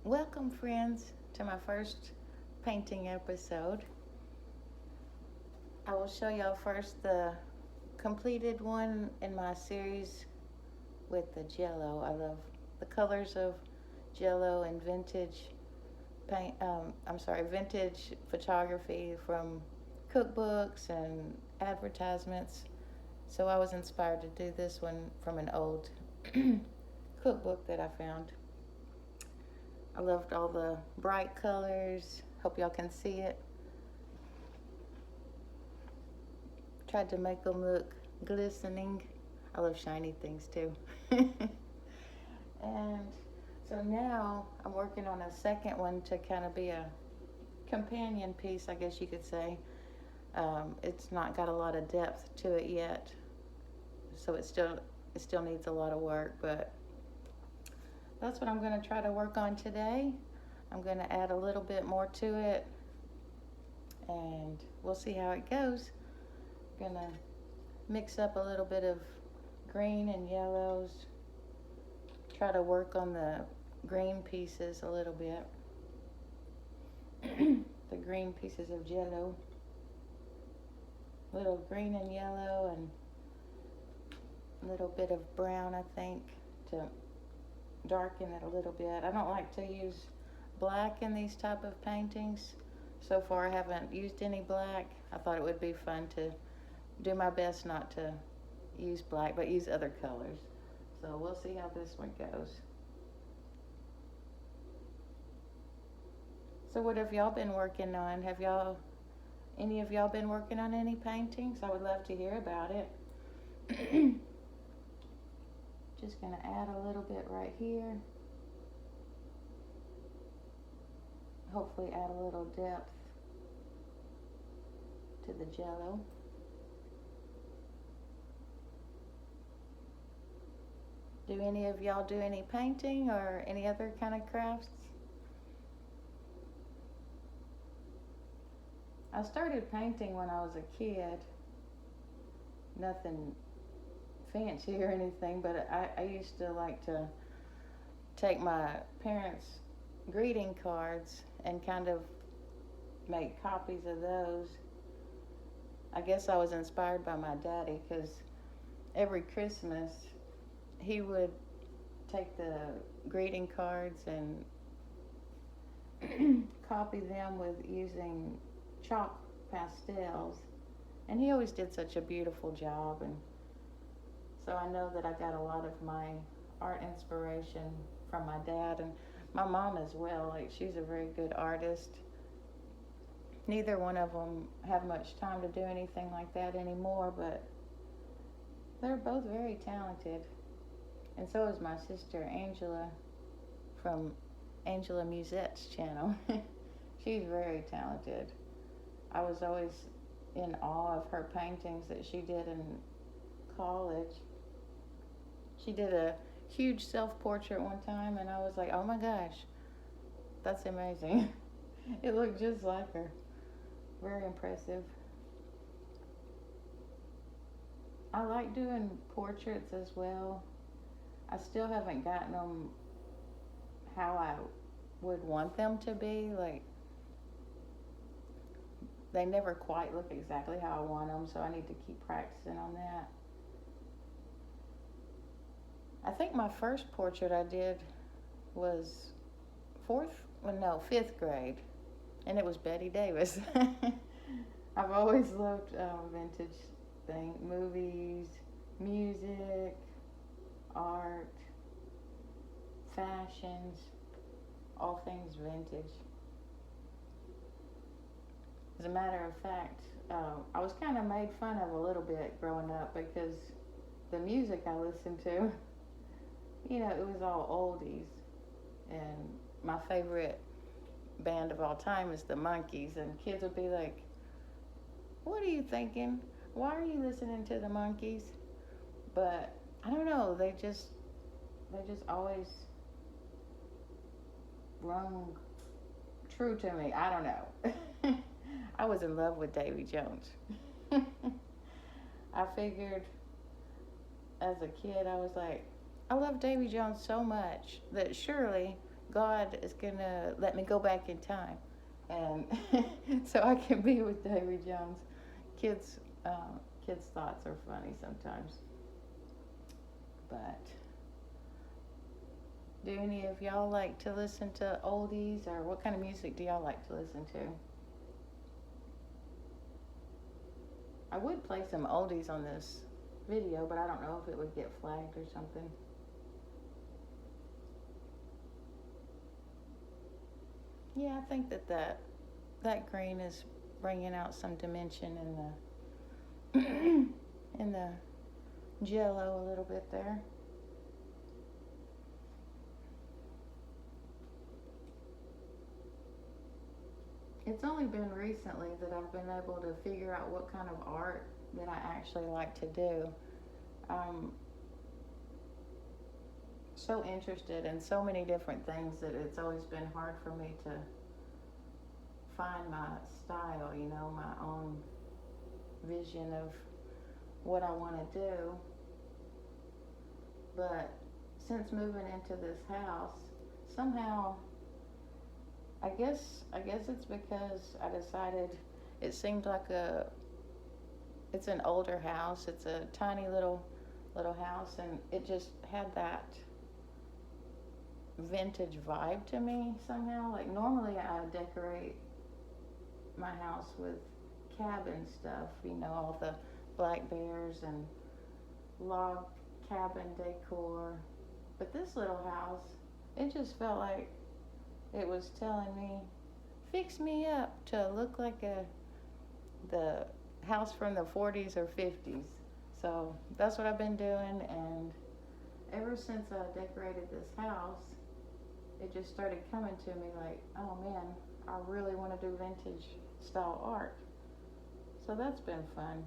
Welcome, friends, to my first painting episode. I will show y'all first the completed one in my series with the Jello. I love the colors of Jello and vintage paint. Vintage photography from cookbooks and advertisements. So I was inspired to do this one from an old cookbook that I found. I loved all the bright colors. Hope y'all can see it. Tried to make them look glistening. I love shiny things too. And so now I'm working on a second one to kind of be a companion piece, I guess you could say. It's not got a lot of depth to it yet, so it still needs a lot of work, but that's what I'm going to try to work on today. I'm going to add a little bit more to it, and we'll see how it goes. I'm going to mix up a little bit of green and yellows, try to work on the green pieces a little bit. The green pieces of Jello, little green and yellow, and a little bit of brown, I think, to darken it a little bit. I don't like to use black in these type of paintings. So far I haven't used any black. I thought it would be fun to do my best not to use black, but use other colors. So we'll see how this one goes. So what have y'all been working on? Any of y'all been working on any paintings? I would love to hear about it. Just gonna add a little bit right here. Hopefully add a little depth to the Jello. Do any of y'all do any painting or any other kind of crafts? I started painting when I was a kid. Nothing fancy or anything, but I used to like to take my parents' greeting cards and kind of make copies of those. I guess I was inspired by my daddy, because every Christmas he would take the greeting cards and copy them with using chalk pastels, and he always did such a beautiful job. And so I know that I got a lot of my art inspiration from my dad and my mom as well. Like, she's a very good artist. Neither one of them have much time to do anything like that anymore, but they're both very talented. And so is my sister Angela from Angela Musette's channel. She's very talented. I was always in awe of her paintings that she did in college. She did a huge self-portrait one time, and I was like, oh my gosh, that's amazing. It looked just like her. Very impressive. I like doing portraits as well. I still haven't gotten them how I would want them to be. Like, they never quite look exactly how I want them, so I need to keep practicing on that. I think my first portrait I did was fifth grade, and it was Betty Davis. I've always loved vintage things, movies, music, art, fashions, all things vintage. As a matter of fact, I was kind of made fun of a little bit growing up, because the music I listened to, it was all oldies. And my favorite band of all time is the Monkees, and kids would be like, what are you thinking? Why are you listening to the Monkees? But I don't know, they just always rung true to me. I don't know. I was in love with Davy Jones. I figured as a kid, I was like, I love Davy Jones so much that surely God is gonna let me go back in time, and so I can be with Davy Jones. Kids, kids' thoughts are funny sometimes. But do any of y'all like to listen to oldies, or what kind of music do y'all like to listen to? I would play some oldies on this video, but I don't know if it would get flagged or something. Yeah, I think that green is bringing out some dimension in the in the jello a little bit there. It's only been recently that I've been able to figure out what kind of art that I actually like to do. I'm so interested in so many different things that it's always been hard for me to find my style, my own vision of what I want to do. But since moving into this house, somehow I guess it's because I decided it seemed like it's an older house. It's a tiny little house, and it just had that vintage vibe to me somehow. Like normally I decorate my house with cabin stuff, all the black bears and log cabin decor. But this little house, it just felt like it was telling me, fix me up to look like the house from the 40s or 50s. So that's what I've been doing, and ever since I decorated this house, it just started coming to me like, oh man, I really want to do vintage style art. So that's been fun.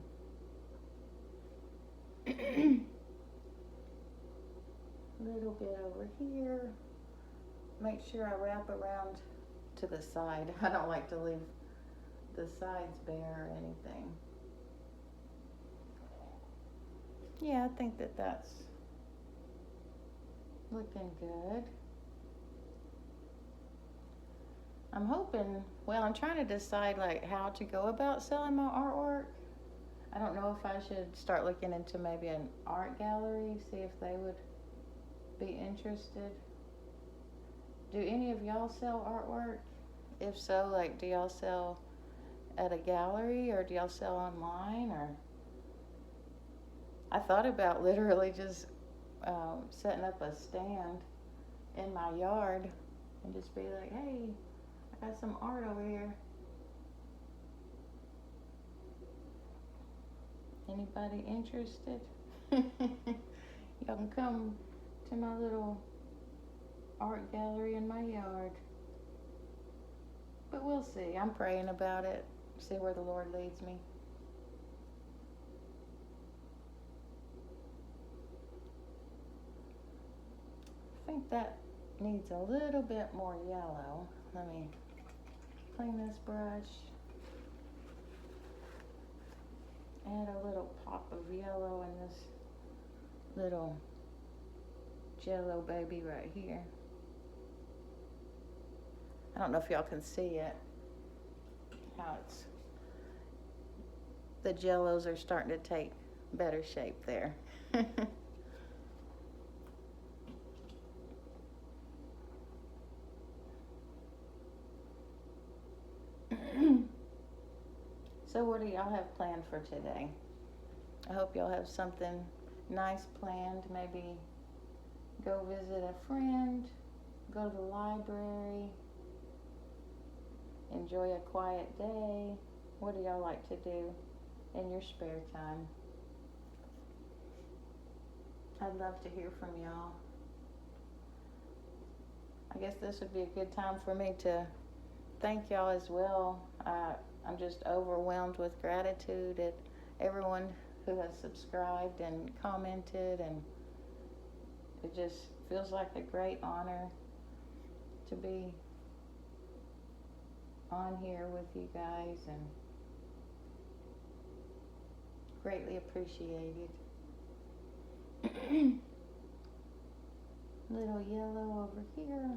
A little bit over here. Make sure I wrap around to the side. I don't like to leave the sides bare or anything. Yeah, I think that's looking good. I'm hoping, I'm trying to decide like how to go about selling my artwork. I don't know if I should start looking into maybe an art gallery, see if they would be interested. Do any of y'all sell artwork? If so, like, do y'all sell at a gallery, or do y'all sell online? Or I thought about literally just setting up a stand in my yard and just be like, hey, I got some art over here. Anybody interested? Y'all can come to my little art gallery in my yard. But we'll see. I'm praying about it. See where the Lord leads me. I think that needs a little bit more yellow. Let me clean this brush. Add a little pop of yellow in this little jello baby right here. I don't know if y'all can see it, how the jellos are starting to take better shape there. So what do y'all have planned for today? I hope y'all have something nice planned. Maybe go visit a friend, go to the library, enjoy a quiet day. What do y'all like to do in your spare time? I'd love to hear from y'all. I guess this would be a good time for me to thank y'all as well. I'm just overwhelmed with gratitude at everyone who has subscribed and commented, and it just feels like a great honor to be on here with you guys, and greatly appreciated. Little yellow over here.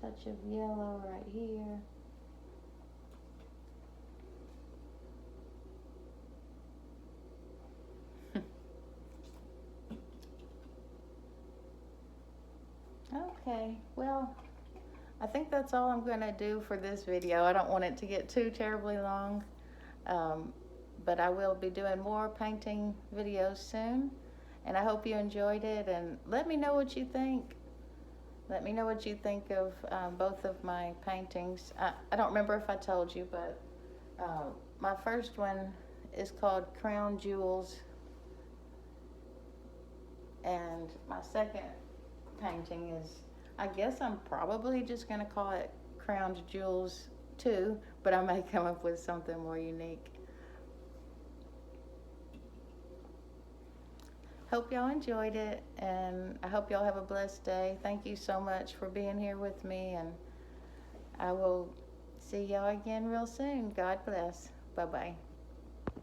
touch of yellow right here. Okay, well, I think that's all I'm going to do for this video. I don't want it to get too terribly long, but I will be doing more painting videos soon, and I hope you enjoyed it, and let me know what you think. Let me know what you think of both of my paintings. I don't remember if I told you, but my first one is called Crown Jewels, and my second painting is, I guess I'm probably just going to call it Crowned Jewels 2, but I may come up with something more unique. Hope y'all enjoyed it, and I hope y'all have a blessed day. Thank you so much for being here with me, and I will see y'all again real soon. God bless. Bye-bye.